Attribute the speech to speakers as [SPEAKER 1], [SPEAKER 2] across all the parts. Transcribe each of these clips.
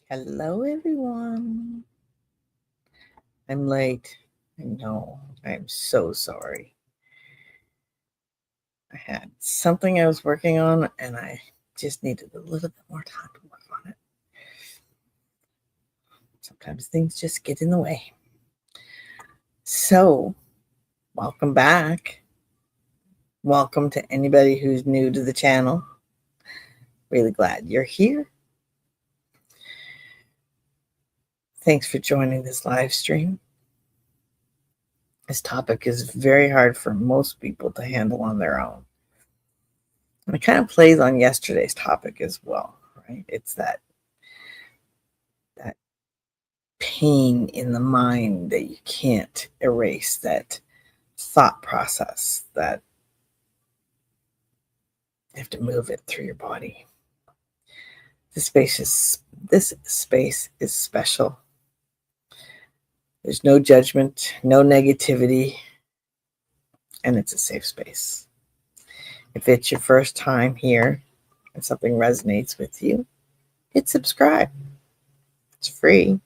[SPEAKER 1] Hello, everyone. I'm late. I know. I'm so sorry. I had something I was working on, and I just needed a little bit more time to work on it. Sometimes things just get in the way. So, welcome back. Welcome to anybody who's new to the channel. Really glad you're here. Thanks for joining this live stream. This topic is very hard for most people to handle on their own. And it kind of plays on yesterday's topic as well, right? It's that pain in the mind that you can't erase, that thought process that you have to move it through your body. This space is special. There's no judgment, no negativity, and it's a safe space. If it's your first time here and something resonates with you, hit subscribe. It's free.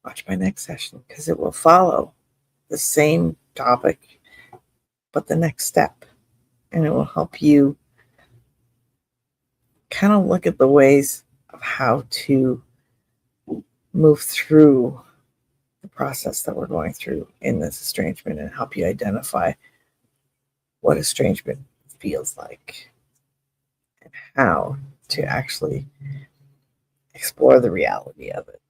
[SPEAKER 1] Watch my next session because it will follow the same topic, but the next step. And it will help you kind of look at the ways of how to move through the process that we're going through in this estrangement and help you identify what estrangement feels like and how to actually explore the reality of it.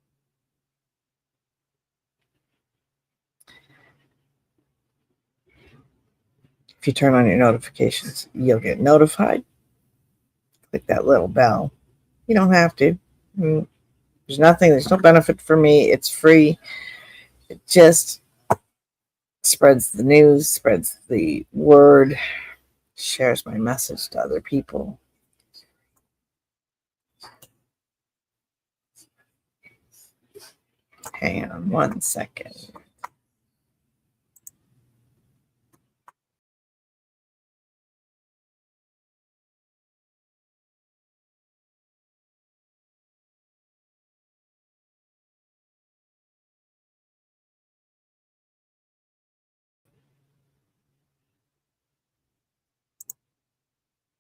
[SPEAKER 1] If you turn on your notifications, you'll get notified. Click that little bell. You don't have to. There's no benefit for me. It's free. It just spreads the news, spreads the word, shares my message to other people. Hang on 1 second.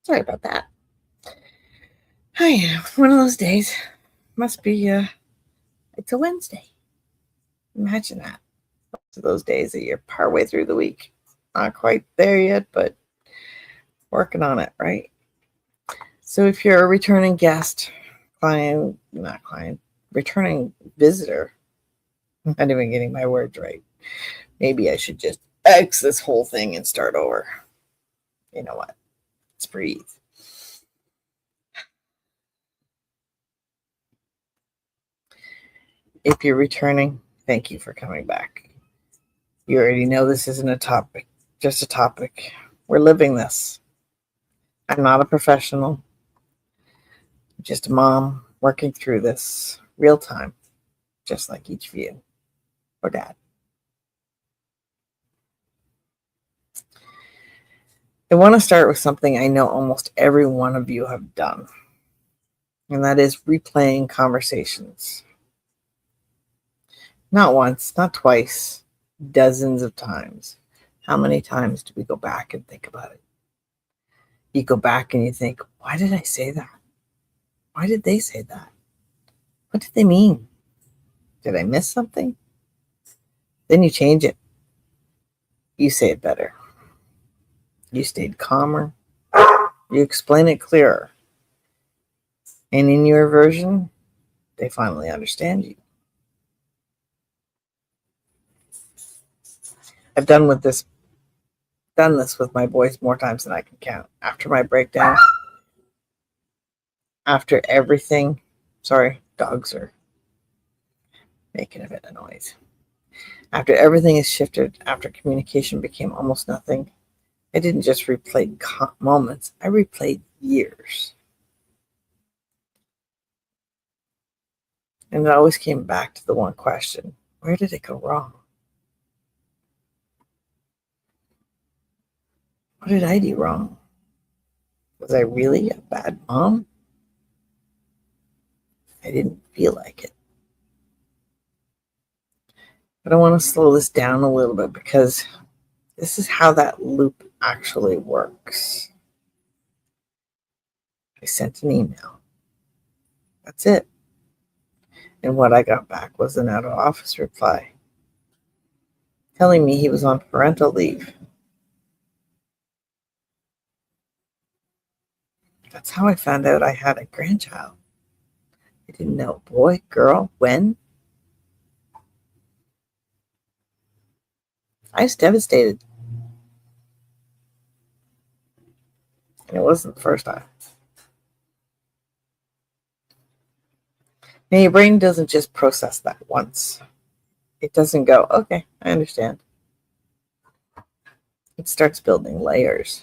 [SPEAKER 1] Sorry about that. Hi, one of those days. Must be, it's a Wednesday. Imagine that. Those days that you're partway through the week. Not quite there yet, but working on it, right? So if you're a returning guest, returning visitor, I'm not even getting my words right. Maybe I should just X this whole thing and start over. You know what? Let's breathe. If you're returning, thank you for coming back. You already know this isn't a topic, just a topic. We're living this. I'm not a professional. I'm just a mom working through this real time, just like each of you or dad. I want to start with something I know almost every one of you have done, and that is replaying conversations. Not once, not twice, dozens of times. How many times do we go back and think about it? You go back and you think, why did I say that? Why did they say that? What did they mean? Did I miss something? Then you change it. You say it better. You stayed calmer. You explain it clearer. And in your version, they finally understand you. I've done this with my boys more times than I can count. After my breakdown, after everything, sorry, dogs are making a bit of noise. After everything is shifted, after communication became almost nothing, I didn't just replay moments, I replayed years. And it always came back to the one question: where did it go wrong? What did I do wrong? Was I really a bad mom? I didn't feel like it. But I want to slow this down a little bit because this is how that loop actually works. I sent an email. That's it. And what I got back was an out of office reply telling me he was on parental leave. That's how I found out I had a grandchild. I didn't know, boy, girl, when. I was devastated. And it wasn't the first time. Now, your brain doesn't just process that once. It doesn't go, okay, I understand. It starts building layers.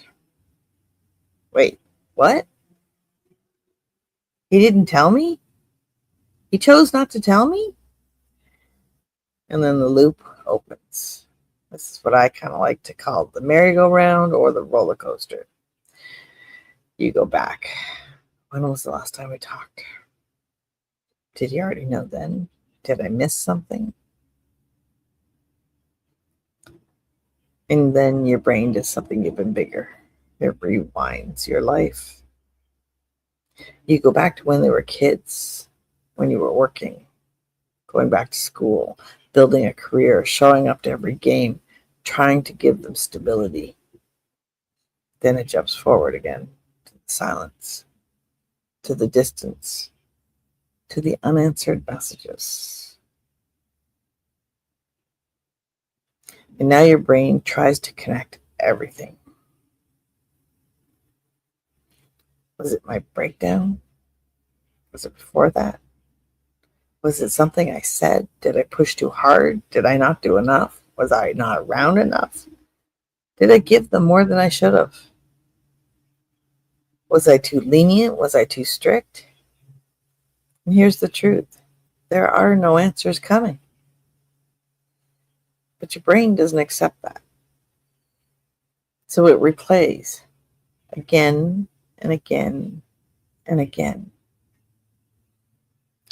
[SPEAKER 1] Wait, what? He didn't tell me? He chose not to tell me? And then the loop opens. This is what I kind of like to call the merry-go-round or the roller coaster. You go back. When was the last time we talked? Did you already know then? Did I miss something? And then your brain does something even bigger. It rewinds your life. You go back to when they were kids, when you were working, going back to school, building a career, showing up to every game, trying to give them stability. Then it jumps forward again to the silence, to the distance, to the unanswered messages. And now your brain tries to connect everything. Was it my breakdown? Was it before that? Was it something I said? Did I push too hard? Did I not do enough? Was I not around enough? Did I give them more than I should have? Was I too lenient? Was I too strict? And here's the truth. There are no answers coming. But your brain doesn't accept that. So it replays again and again and again.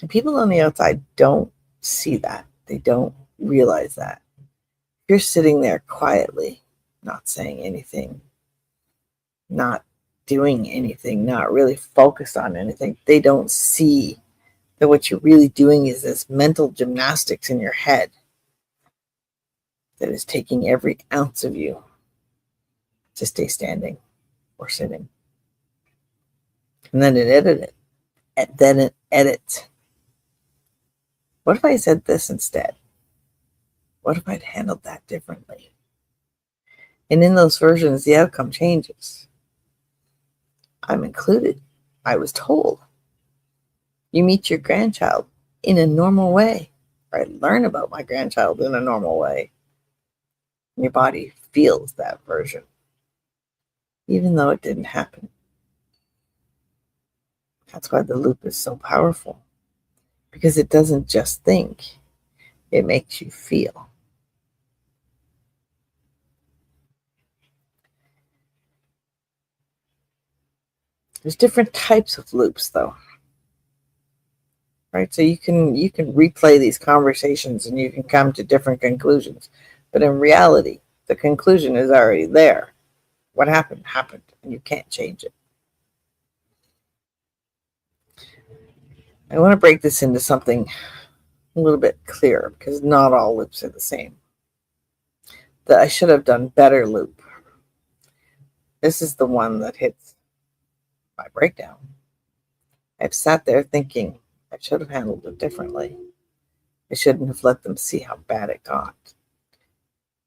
[SPEAKER 1] And people on the outside don't see that. They don't realize that. You're sitting there quietly, not saying anything, not doing anything, not really focused on anything. They don't see that what you're really doing is this mental gymnastics in your head that is taking every ounce of you to stay standing or sitting. And then it edits. What if I said this instead? What if I'd handled that differently? And in those versions, the outcome changes. I'm included. I was told. You meet your grandchild in a normal way, or I learn about my grandchild in a normal way. Your body feels that version, even though it didn't happen. That's why the loop is so powerful, because it doesn't just think, it makes you feel. There's different types of loops, though. Right? So you can replay these conversations and you can come to different conclusions. But in reality, the conclusion is already there. What happened, happened, and you can't change it. I want to break this into something a little bit clearer because not all loops are the same. The I should have done better loop. This is the one that hits my breakdown. I've sat there thinking I should have handled it differently. I shouldn't have let them see how bad it got,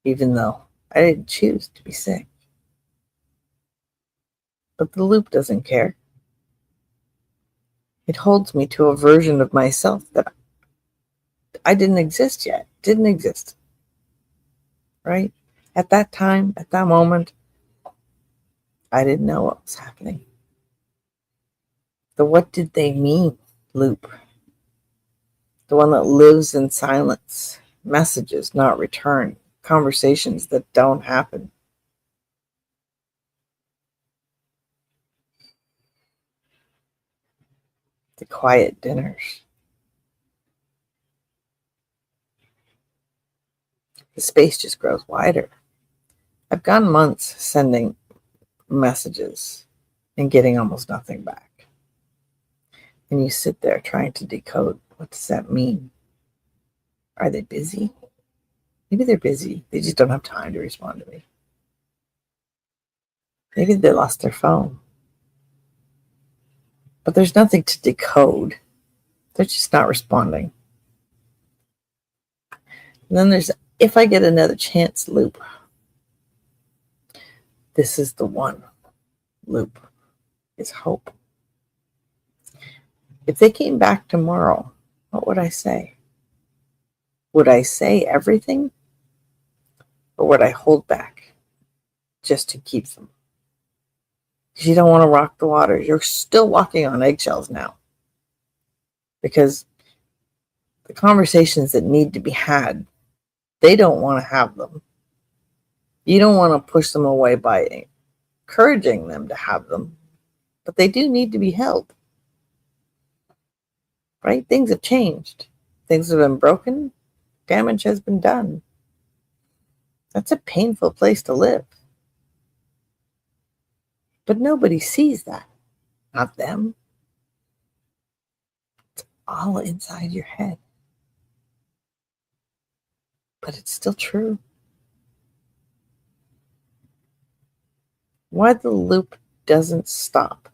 [SPEAKER 1] even though I didn't choose to be sick. But the loop doesn't care. It holds me to a version of myself that I didn't exist yet. Didn't exist. Right? At that time, at that moment, I didn't know what was happening. The what did they mean loop. The one that lives in silence. Messages not returned. Conversations that don't happen. The quiet dinners. The space just grows wider. I've gone months sending messages and getting almost nothing back. And you sit there trying to decode, what does that mean? Are they busy? Maybe they're busy. They just don't have time to respond to me. Maybe they lost their phone. But there's nothing to decode. They're just not responding. And then there's if I get another chance loop. This is the one loop, is hope. If they came back tomorrow, what would I say? Would I say everything? Or would I hold back just to keep them? Because you don't want to rock the water. You're still walking on eggshells now. Because the conversations that need to be had, they don't want to have them. You don't want to push them away by encouraging them to have them. But they do need to be held. Right? Things have changed. Things have been broken. Damage has been done. That's a painful place to live. But nobody sees that. Not them. It's all inside your head. But it's still true. Why the loop doesn't stop.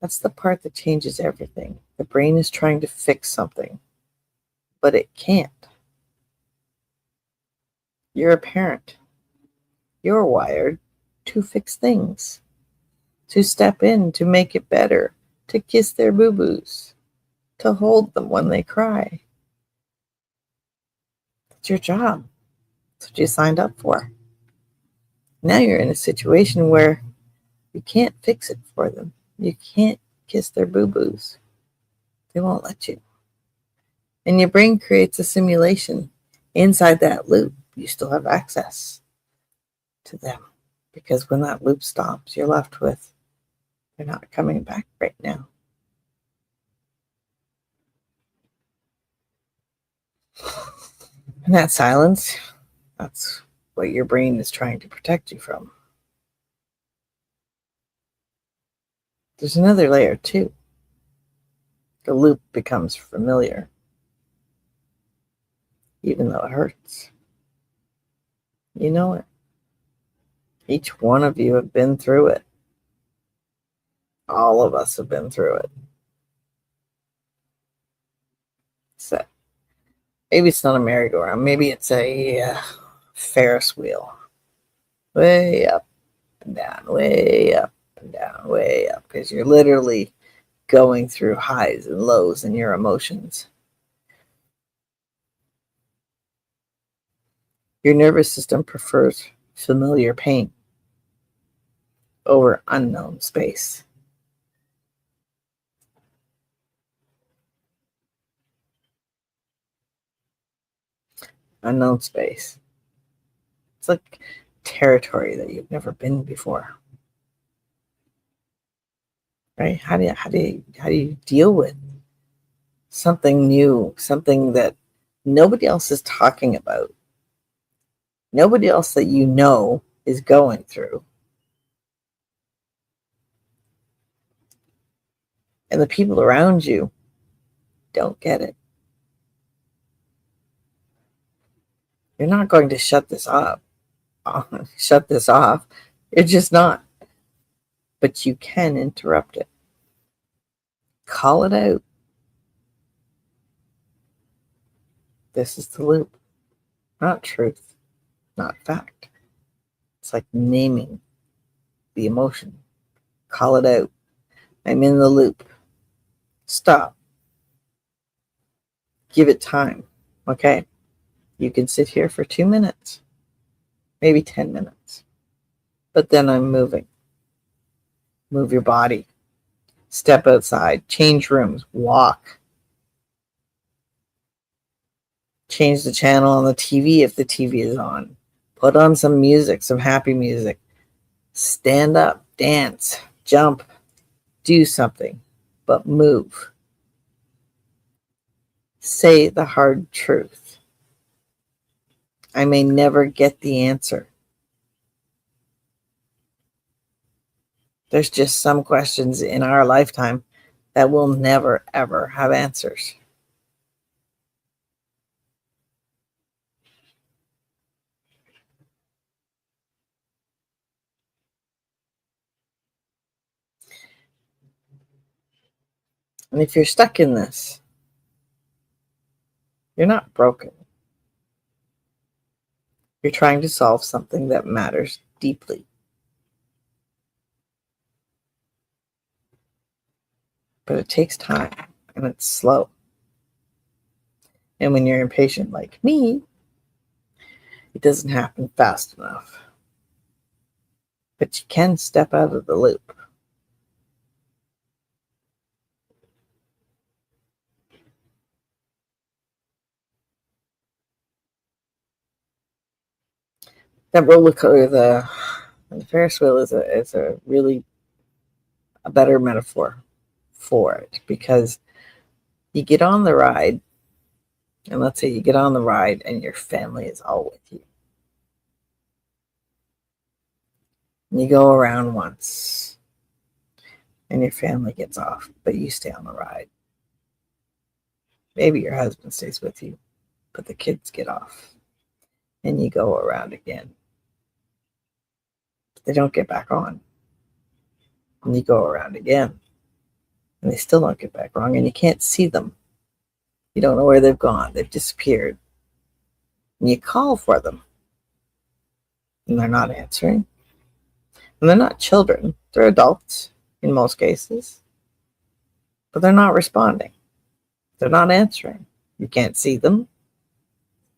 [SPEAKER 1] That's the part that changes everything. The brain is trying to fix something, but it can't. You're a parent. You're wired to fix things, to step in, to make it better, to kiss their boo-boos, to hold them when they cry. That's your job. That's what you signed up for. Now you're in a situation where you can't fix it for them. You can't kiss their boo-boos. They won't let you. And your brain creates a simulation. Inside that loop, you still have access to them. Because when that loop stops, you're left with, they're not coming back right now. And that silence, that's what your brain is trying to protect you from. There's another layer too. The loop becomes familiar, even though it hurts. You know it. Each one of you have been through it. All of us have been through it. So maybe it's not a merry-go-round. Maybe it's a Ferris wheel. Way up and down, way up and down, way up. Because you're literally going through highs and lows in your emotions. Your nervous system prefers familiar pain over unknown space. Unknown space. It's like territory that you've never been before. Right? How do you deal with something new, something that nobody else is talking about? Nobody else that you know is going through. And the people around you don't get it. You're not going to shut this off. You're just not. But you can interrupt it. Call it out. This is the loop. Not truth, not fact. It's like naming the emotion. Call it out. I'm in the loop. Stop. Give it time. Okay? You can sit here for 2 minutes, maybe 10 minutes. But then I'm moving. Move your body. Step outside. Change rooms. Walk. Change the channel on the TV if the TV is on. Put on some music, some happy music. Stand up, dance, jump, do something, but move. Say the hard truth. I may never get the answer. There's just some questions in our lifetime that will never, ever have answers. And if you're stuck in this, you're not broken. You're trying to solve something that matters deeply. But it takes time and it's slow. And when you're impatient like me, it doesn't happen fast enough. But you can step out of the loop. That roller coaster, the Ferris wheel is a really a better metaphor for it, because you get on the ride, and let's say you get on the ride and your family is all with you. And you go around once and your family gets off, but you stay on the ride. Maybe your husband stays with you, but the kids get off and you go around again. But they don't get back on. And you go around again and they still don't get back on, and you can't see them. You don't know where they've gone. They've disappeared. And you call for them and they're not answering. And they're not children. They're adults in most cases. But they're not responding. They're not answering. You can't see them.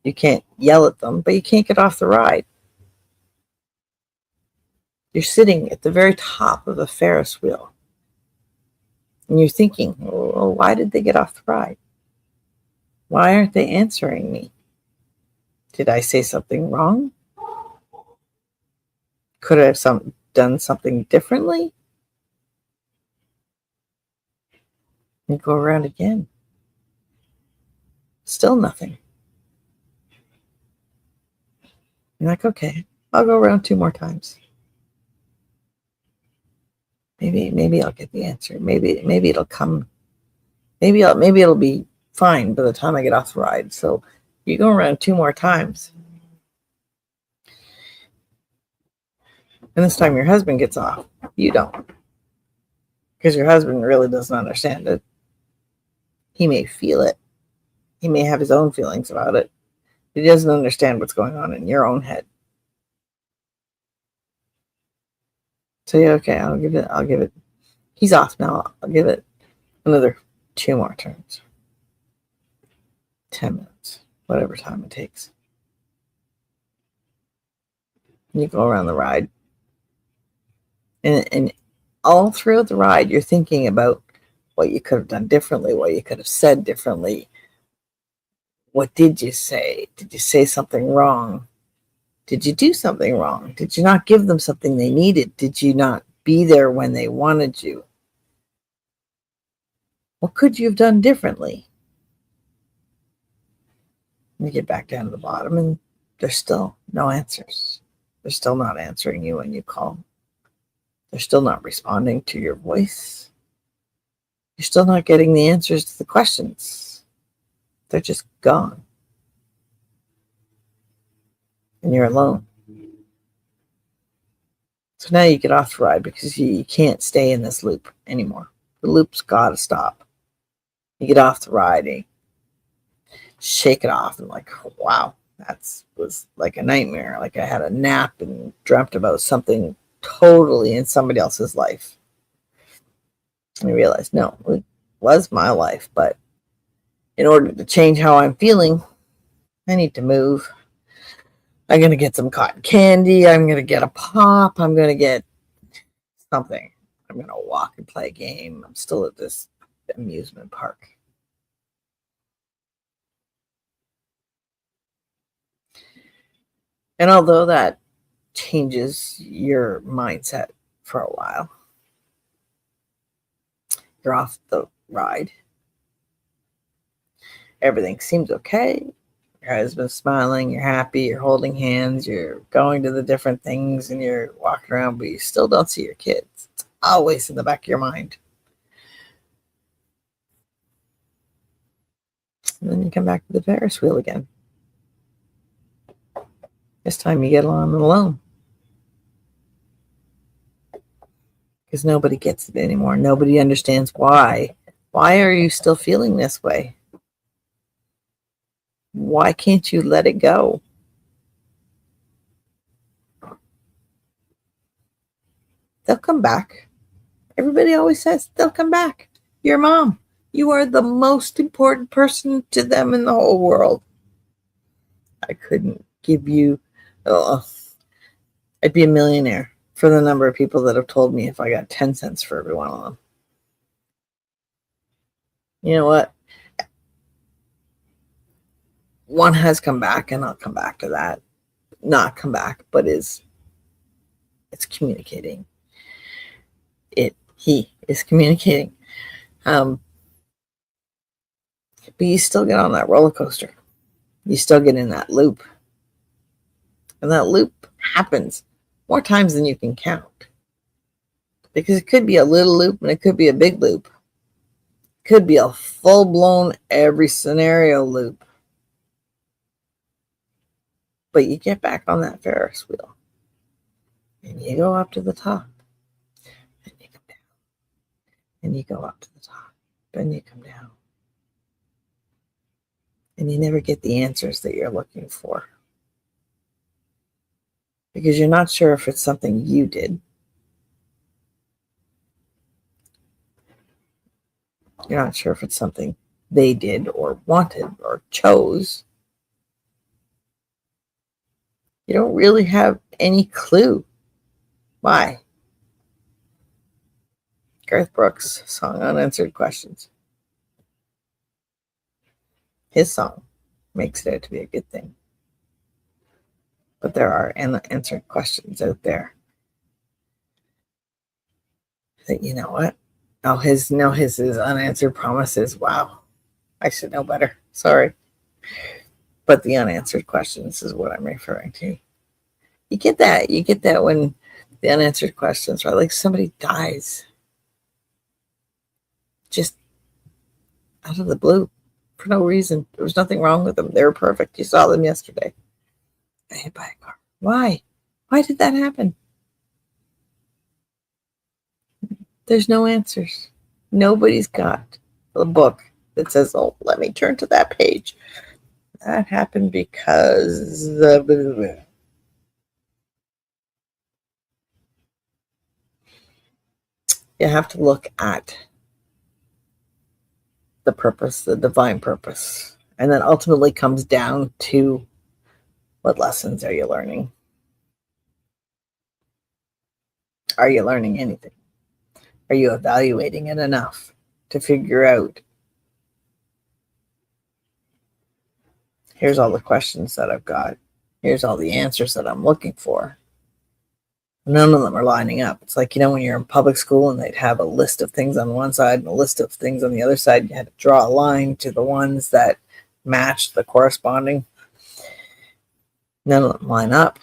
[SPEAKER 1] You can't yell at them, but you can't get off the ride. You're sitting at the very top of a Ferris wheel. And you're thinking, well, why did they get off the ride? Why aren't they answering me? Did I say something wrong? Could I have done something differently? And go around again. Still nothing. You're like, okay, I'll go around 2 more times. Maybe I'll get the answer. Maybe it'll come. Maybe it'll be fine by the time I get off the ride. So you go around 2 more times. And this time your husband gets off. You don't. Because your husband really doesn't understand it. He may feel it. He may have his own feelings about it. He doesn't understand what's going on in your own head. So yeah, okay, I'll give it. He's off now. I'll give it another 2 more turns. 10 minutes. Whatever time it takes. You go around the ride. And all throughout the ride, you're thinking about what you could have done differently, what you could have said differently. What did you say? Did you say something wrong? Did you do something wrong? Did you not give them something they needed? Did you not be there when they wanted you? What could you have done differently? And you get back down to the bottom and there's still no answers. They're still not answering you when you call. They're still not responding to your voice. You're still not getting the answers to the questions. They're just gone. And you're alone. So now you get off the ride because you can't stay in this loop anymore. The loop's got to stop. You get off the ride and you shake it off and like, wow, that was like a nightmare. Like I had a nap and dreamt about something totally in somebody else's life. And I realized, no, it was my life, but in order to change how I'm feeling, I need to move. I'm going to get some cotton candy. I'm going to get a pop. I'm going to get something. I'm going to walk and play a game. I'm still at this amusement park. And although that changes your mindset for a while, you're off the ride. Everything seems okay. Your husband's smiling, you're happy, you're holding hands, you're going to the different things, and you're walking around, but you still don't see your kids. It's always in the back of your mind. And then you come back to the Ferris wheel again. This time you get on alone. Because nobody gets it anymore. Nobody understands why. Why are you still feeling this way? Why can't you let it go? They'll come back. Everybody always says they'll come back. Your mom. You are the most important person to them in the whole world. I couldn't give you... I'd be a millionaire for the number of people that have told me if I got 10 cents for every one of them. You know what? One has come back, and I'll come back to that. Not come back, but it's communicating. He is communicating. But you still get on that roller coaster. You still get in that loop. And that loop happens more times than you can count. Because it could be a little loop and it could be a big loop. It could be a full-blown every scenario loop. But you get back on that Ferris wheel. And you go up to the top. And you come down. And you go up to the top. Then you come down. And you never get the answers that you're looking for. Because you're not sure if it's something you did. You're not sure if it's something they did or wanted or chose. You don't really have any clue. Why? Garth Brooks' song, Unanswered Questions. His song makes it out to be a good thing. But there are unanswered questions out there. That, you know what? His unanswered promises. Wow. I should know better. Sorry. But the unanswered questions is what I'm referring to. You get that. You get that when the unanswered questions are like somebody dies. Just out of the blue. For no reason. There was nothing wrong with them. They were perfect. You saw them yesterday. Got hit by a car. Why? Why did that happen? There's no answers. Nobody's got a book that says, oh, let me turn to that page. That happened because... You have to look at the purpose, the divine purpose. And then ultimately comes down to what lessons are you learning? Are you learning anything? Are you evaluating it enough to figure out, here's all the questions that I've got. Here's all the answers that I'm looking for. None of them are lining up. It's like, when you're in public school and they'd have a list of things on one side and a list of things on the other side. You had to draw a line to the ones that matched the corresponding. None of them line up.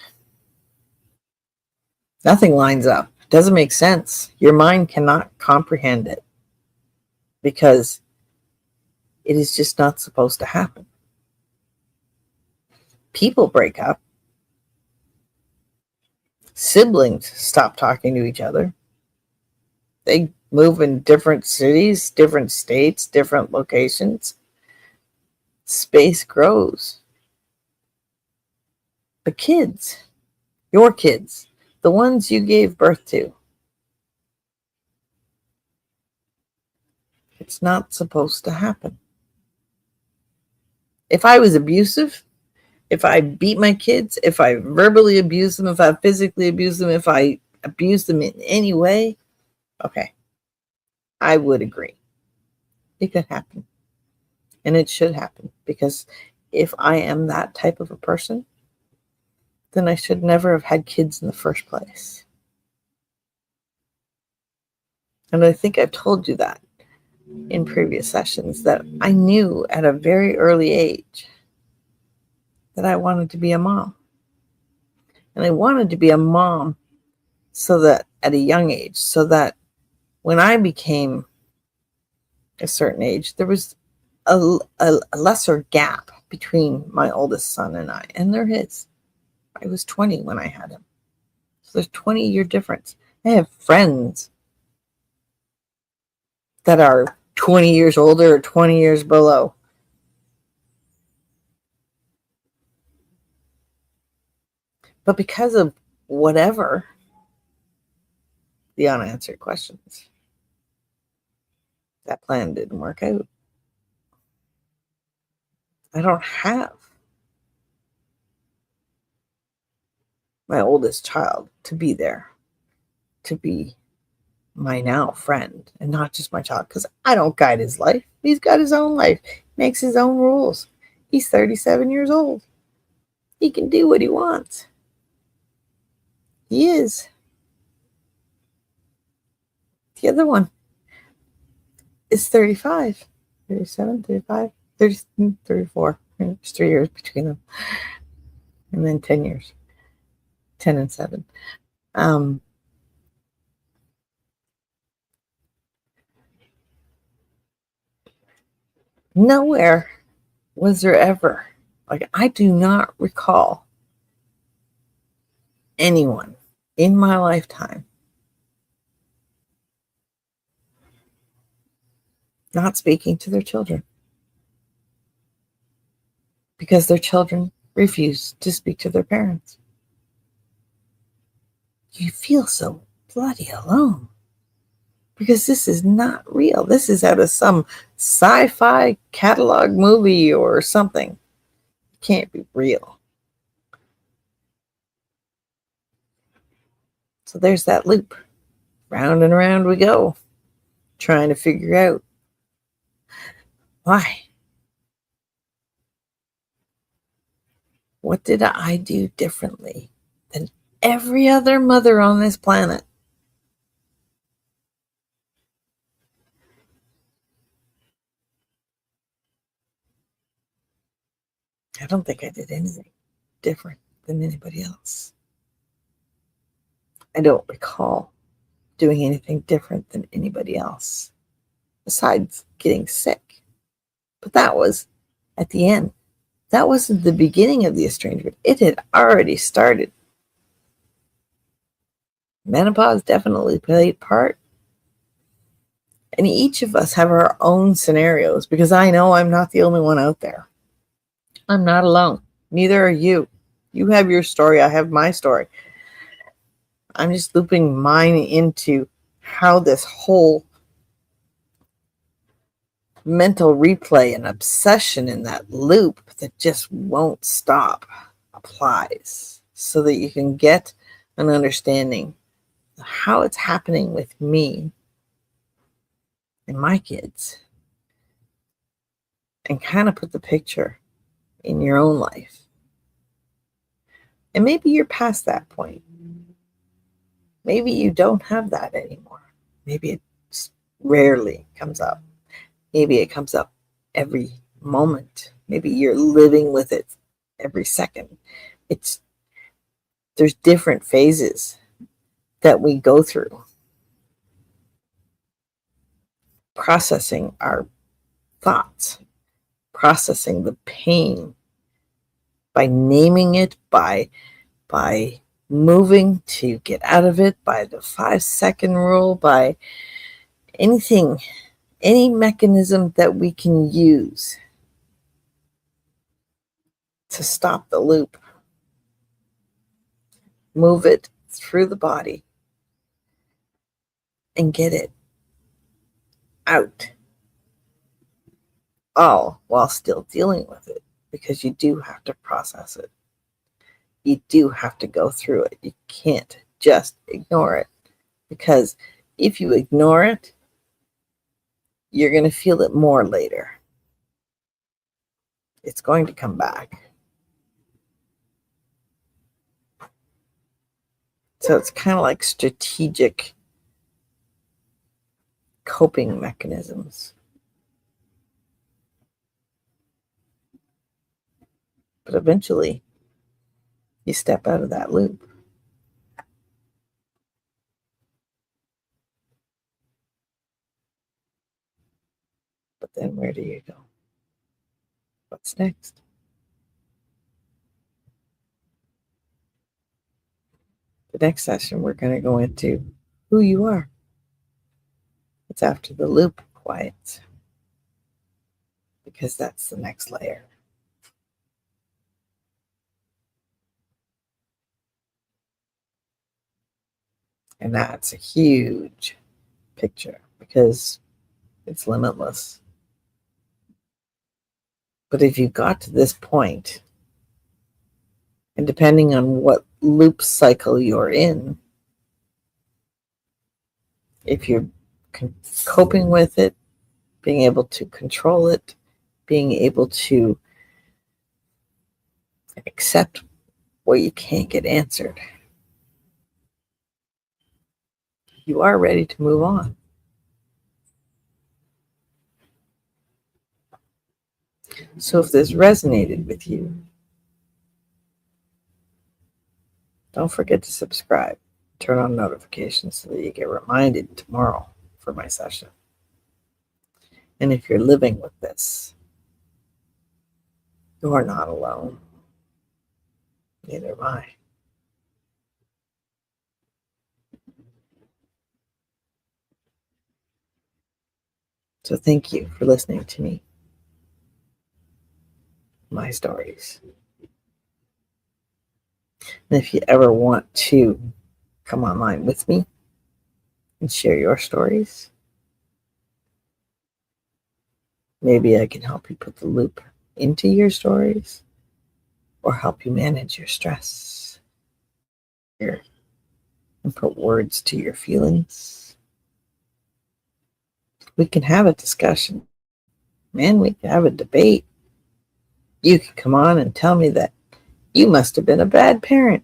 [SPEAKER 1] Nothing lines up. It doesn't make sense. Your mind cannot comprehend it because it is just not supposed to happen. People break up. Siblings stop talking to each other. They move in different cities, different states, different locations. Space grows. The kids, your kids, the ones you gave birth to, it's not supposed to happen. If I was abusive, if I beat my kids, if I verbally abuse them, if I physically abuse them, if I abuse them in any way, okay, I would agree. It could happen. And it should happen. Because if I am that type of a person, then I should never have had kids in the first place. And I think I've told you that in previous sessions, that I knew at a very early age that I wanted to be a mom. And I wanted to be a mom so that at a young age, so that when I became a certain age, there was a lesser gap between my oldest son and I. And there is. I was 20 when I had him. So there's 20-year difference. I have friends that are 20 years older or 20 years below. But because of whatever, the unanswered questions, that plan didn't work out. I don't have my oldest child to be there, to be my now friend, and not just my child, because I don't guide his life. He's got his own life, makes his own rules. He's 37 years old. He can do what he wants. He is. The other one is 35, 37, 35, 30, 34. There's 3 years between them. And then 10 years. 10 and 7. Nowhere was there ever, like, I do not recall anyone in my lifetime not speaking to their children because their children refuse to speak to their parents. You feel so bloody alone because this is not real. This is out of some sci-fi catalog movie or something. It can't be real. So there's that loop. Round and around we go, trying to figure out why. What did I do differently than every other mother on this planet? I don't think I did anything different than anybody else. I don't recall doing anything different than anybody else, besides getting sick. But that was at the end. That wasn't the beginning of the estrangement. It had already started. Menopause definitely played part. And each of us have our own scenarios, because I know I'm not the only one out there. I'm not alone. Neither are you. You have your story. I have my story. I'm just looping mine into how this whole mental replay and obsession in that loop that just won't stop applies, so that you can get an understanding of how it's happening with me and my kids, and kind of put the picture in your own life. And maybe you're past that point. Maybe you don't have that anymore. Maybe it rarely comes up. Maybe it comes up every moment. Maybe you're living with it every second. There's different phases that we go through. Processing our thoughts, processing the pain, by naming it, by moving to get out of it, by the 5-second rule, by anything, any mechanism that we can use to stop the loop. Move it through the body and get it out, all while still dealing with it, because you do have to process it. You do have to go through it. You can't just ignore it, because if you ignore it, you're going to feel it more later. It's going to come back. So it's kind of like strategic coping mechanisms. But eventually, you step out of that loop. But then where do you go? What's next? The next session, we're going to go into who you are. It's after the loop quiets, because that's the next layer. And that's a huge picture because it's limitless. But if you got to this point, and depending on what loop cycle you're in, if you're coping with it, being able to control it, being able to accept what you can't get answered, you are ready to move on. So if this resonated with you, don't forget to subscribe. Turn on notifications so that you get reminded tomorrow for my session. And if you're living with this, you are not alone. Neither am I. So thank you for listening to me, my stories. And if you ever want to come online with me and share your stories, maybe I can help you put the loop into your stories or help you manage your stress and put words to your feelings. We can have a discussion. Man, we can have a debate. You can come on and tell me that you must have been a bad parent.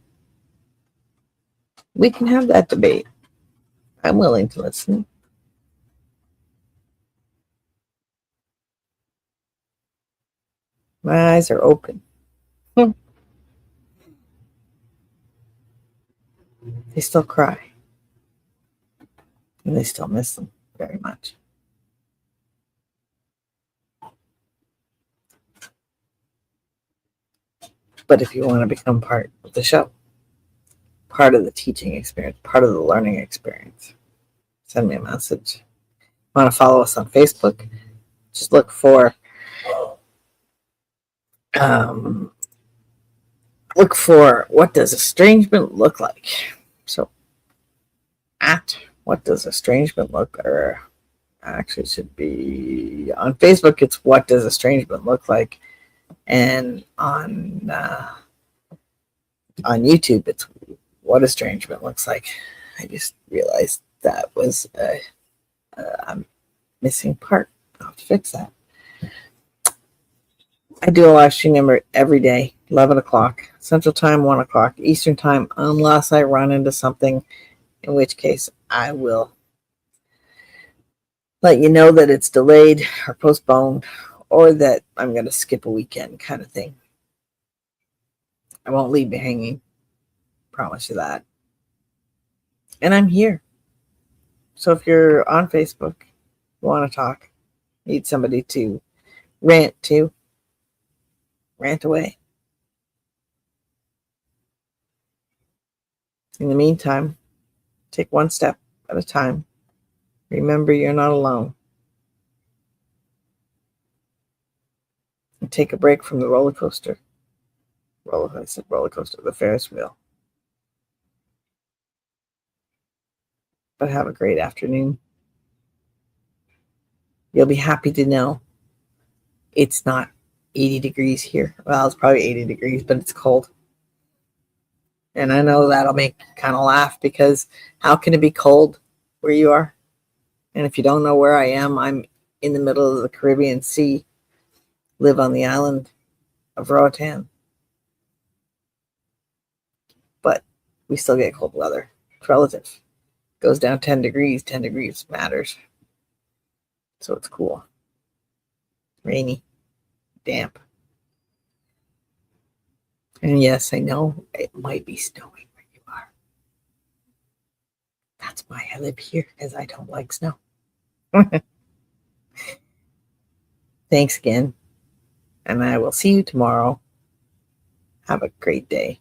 [SPEAKER 1] We can have that debate. I'm willing to listen. My eyes are open. They still cry. And they still miss them very much. But if you want to become part of the show, part of the teaching experience, part of the learning experience, send me a message. Want to follow us on Facebook? Just look for what does estrangement look like. So at what does estrangement look, or actually should be on Facebook. It's what does estrangement look like, and on YouTube it's what estrangement looks like. I just realized that was a missing part. I'll have to fix that. I do a live stream number every day, 11 o'clock Central Time, 1 o'clock Eastern Time, unless I run into something, in which case I will let you know that it's delayed or postponed, or that I'm going to skip a weekend kind of thing. I won't leave you hanging. Promise you that. And I'm here. So if you're on Facebook, you want to talk, need somebody to rant to, rant away. In the meantime, take one step at a time. Remember, you're not alone. And take a break from the roller coaster. Roller coaster, the Ferris wheel. But have a great afternoon. You'll be happy to know it's not 80 degrees here. Well, it's probably 80 degrees, but it's cold. And I know that'll make you kind of laugh, because how can it be cold where you are? And if you don't know where I am, I'm in the middle of the Caribbean Sea, live on the island of Roatan. But we still get cold weather. It's relative. Goes down 10 degrees. 10 degrees matters. So it's cool. Rainy. Damp. And yes, I know it might be snowing where you are. That's why I live here, because I don't like snow. Thanks again, and I will see you tomorrow. Have a great day.